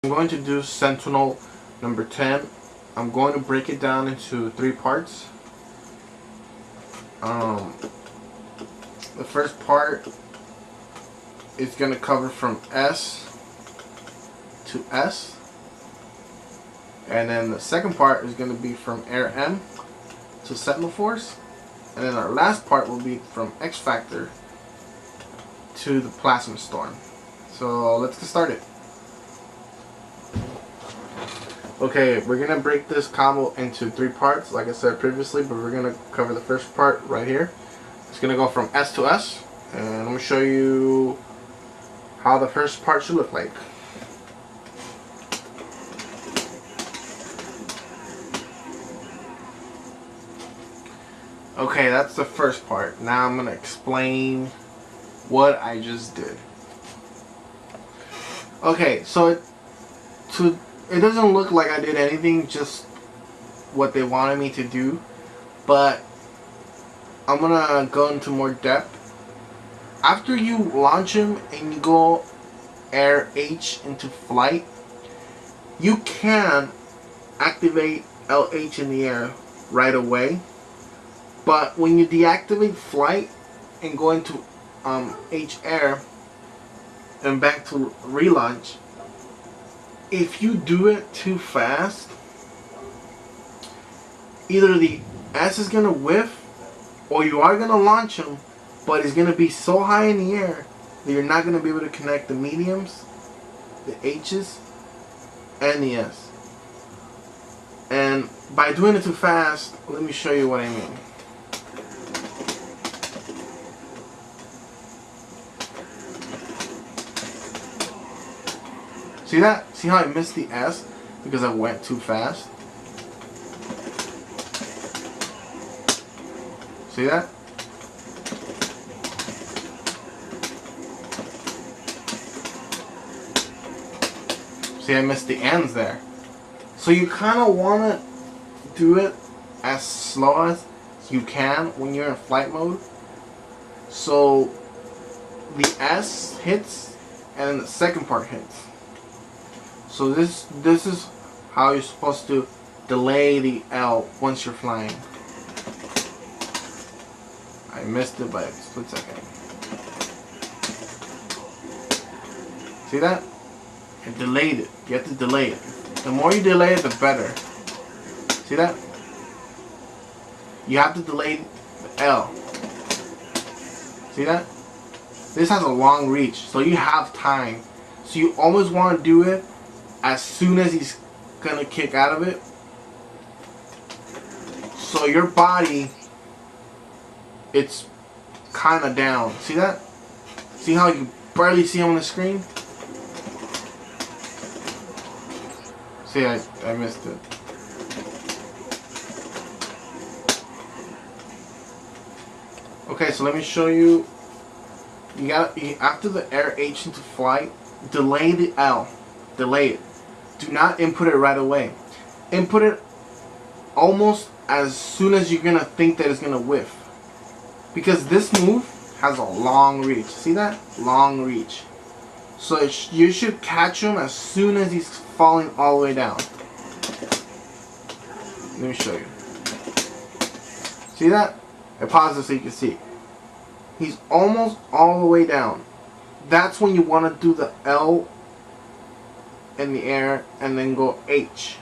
I'm going to do Sentinel number 10. I'm going to break it down into 3 parts. The first part is going to cover from S to S. And then the second part is going to be from Air M to Sentinel Force. And then our last part will be from X Factor to the Plasma Storm. So let's get started. Okay, we're going to break this combo into 3 parts, like I said previously, but we're going to cover the first part right here. It's going to go from S to S, and I'm going to show you how the first part should look like. Okay, that's the first part. Now I'm going to explain what I just did. Okay, so it doesn't look like I did anything, just what they wanted me to do, but I'm gonna go into more depth. After you launch him and you go Air H into flight, you can activate LH in the air right away, but when you deactivate flight and go into H air and back to relaunch, if you do it too fast, either the S is going to whiff or you are going to launch him, but it's going to be so high in the air that you're not going to be able to connect the mediums, the H's, and the S. And by doing it too fast, let me show you what I mean. See that? See how I missed the S because I went too fast? See that? See, I missed the ends there. So you kind of want to do it as slow as you can when you're in flight mode. So the S hits and then the second part hits. So this is how you're supposed to delay the L once you're flying. I missed it by a split second. See that? I delayed it. You have to delay it. The more you delay it, the better. See that? You have to delay the L. See that? This has a long reach, so you have time. So you always want to do it as soon as he's gonna kick out of it, so your body, it's kind of down. See that? See how you barely see him on the screen? See, I missed it. Okay, so let me show you. After the Air H into flight, delay the L. Delay it. Do not input it right away. Input it almost as soon as you're gonna think that it's gonna whiff, because this move has a long reach. See that? Long reach. So you should catch him as soon as he's falling all the way down. Let me show you. See that? I paused it so you can see. He's almost all the way down. That's when you want to do the L in the air and then go H.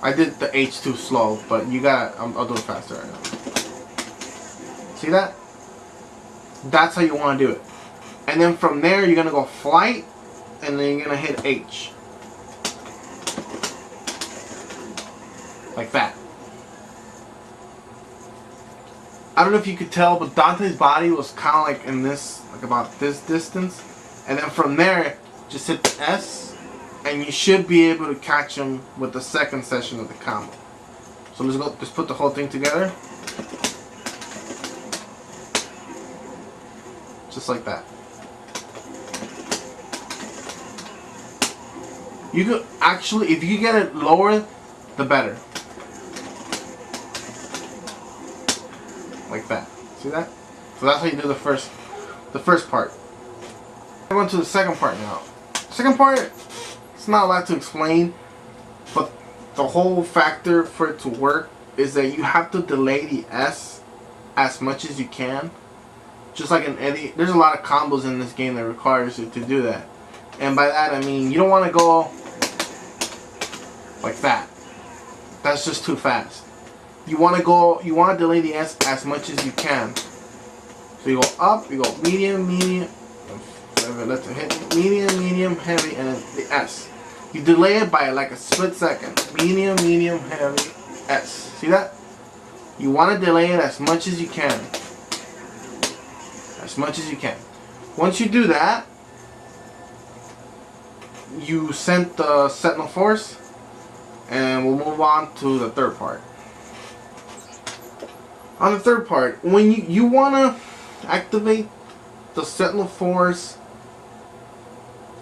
I did the H too slow, but you got. I'll do it faster right now. See that? That's how you want to do it. And then from there, you're gonna go flight, and then you're gonna hit H, like that. I don't know if you could tell, but Dante's body was kind of like in this, like about this distance. And then from there, just hit the S, and you should be able to catch him with the second session of the combo. So let's put the whole thing together. Just like that. You could actually, if you get it lower, the better. Like that. See that? So that's how you do the first the first part. I'm going to the second part now. Second part, it's not a lot to explain, but the whole factor for it to work is that you have to delay the S as much as you can. Just like an Eddie, there's a lot of combos in this game that requires you to do that. And by that I mean you don't want to go like that. That's just too fast. You want to delay the S as much as you can. So you go up, you go medium, medium, let's hit medium, medium, heavy, and then the S. You delay it by like a split second. Medium, medium, heavy, S. See that? You want to delay it as much as you can. As much as you can. Once you do that, you send the Sentinel Force, and we'll move on to the third part. On the third part, when you want to activate the Sentinel Force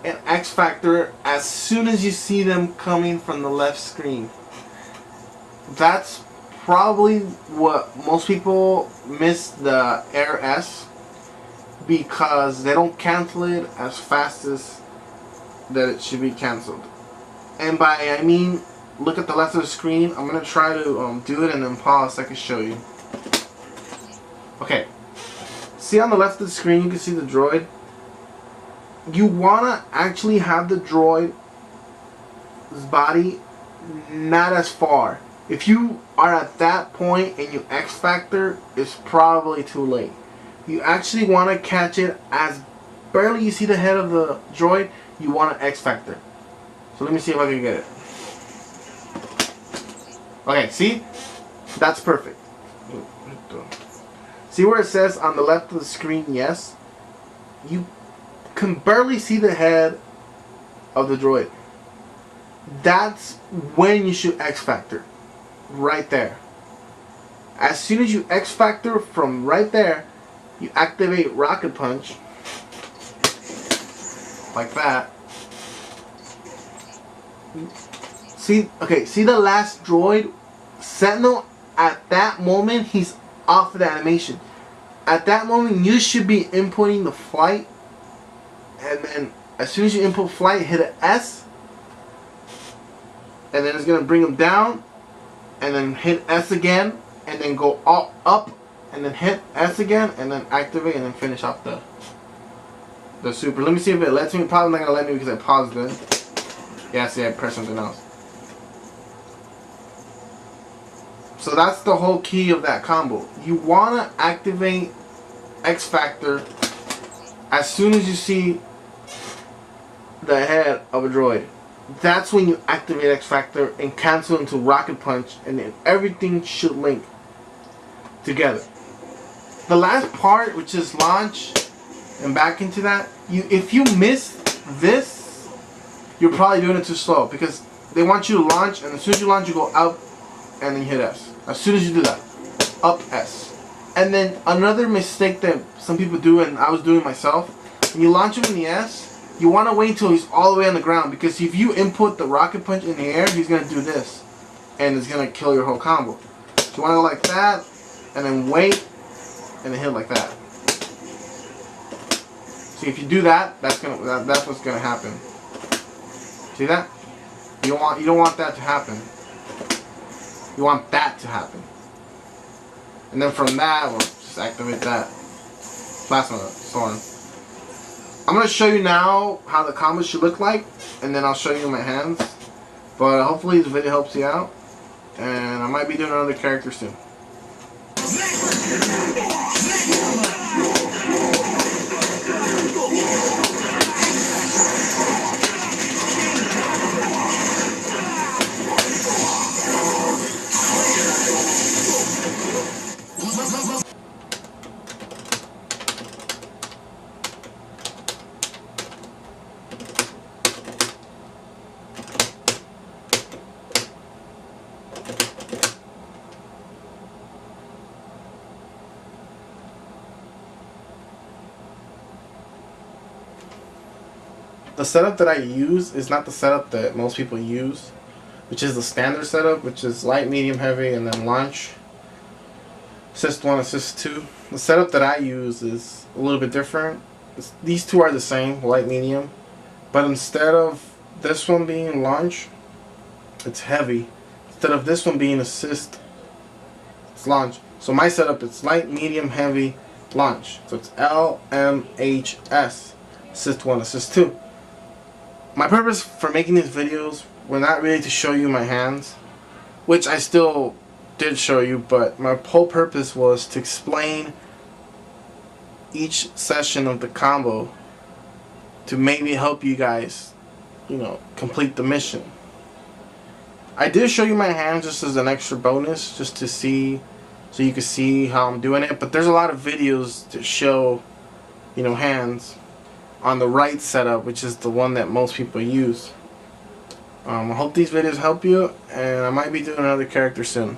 and X Factor as soon as you see them coming from the left screen. That's probably what most people miss the Air S, because they don't cancel it as fast as that it should be canceled. And by I mean, look at the left of the screen. I'm gonna try to do it and then pause so I can show you. Okay, see on the left of the screen you can see the droid. You wanna actually have the droid's body not as far. If you are at that point and you X Factor, it's probably too late. You actually want to catch it as barely you see the head of the droid, you want to X Factor. So let me see if I can get it. Okay, see? That's perfect. See where it says on the left of the screen, yes? You can barely see the head of the droid. That's when you should X Factor. Right there. As soon as you X Factor from right there, you activate Rocket Punch like that. See, okay, see the last droid, Sentinel, at that moment he's off of the animation. At that moment you should be inputting the flight, and then as soon as you input flight, hit an S, and then it's gonna bring him down, and then hit S again, and then go all up, and then hit S again, and then activate, and then finish off the super. Let me see if it lets me. Probably not gonna let me because I paused it. Yeah, see, I pressed something else. So that's the whole key of that combo. You wanna activate X Factor as soon as you see the head of a droid. That's when you activate X Factor and cancel into Rocket Punch, and then everything should link together. The last part, which is launch and back into that, if you miss this, you're probably doing it too slow, because they want you to launch, and as soon as you launch you go up and then you hit S. As soon as you do that, up S. And then another mistake that some people do, and I was doing myself, when you launch him in the S, you want to wait until he's all the way on the ground, because if you input the Rocket Punch in the air, he's going to do this, and it's going to kill your whole combo. So you want to go like that, and then wait, and then hit like that. See, if you do that, that's what's going to happen. See that? You don't want that to happen. You want that to happen. And then from that, we'll just activate that plasma storm. I'm going to show you now how the combo should look like, and then I'll show you my hands. But hopefully this video helps you out, and I might be doing another character soon. The setup that I use is not the setup that most people use, which is the standard setup, which is light, medium, heavy, and then launch. Assist 1, assist 2. the setup that I use is a little bit different. These two are the same, light, medium, but instead of this one being launch, it's heavy. Instead of this one being assist, it's launch. So my setup is light, medium, heavy, launch. So it's LMHS, assist 1, assist 2. My purpose for making these videos were not really to show you my hands, which I still did show you, but my whole purpose was to explain each session of the combo to maybe help you guys, you know, complete the mission. I did show you my hands just as an extra bonus, just to see, so you can see how I'm doing it, but there's a lot of videos that show, you know, hands on the right setup, which is the one that most people use. I hope these videos help you, and I might be doing another character soon.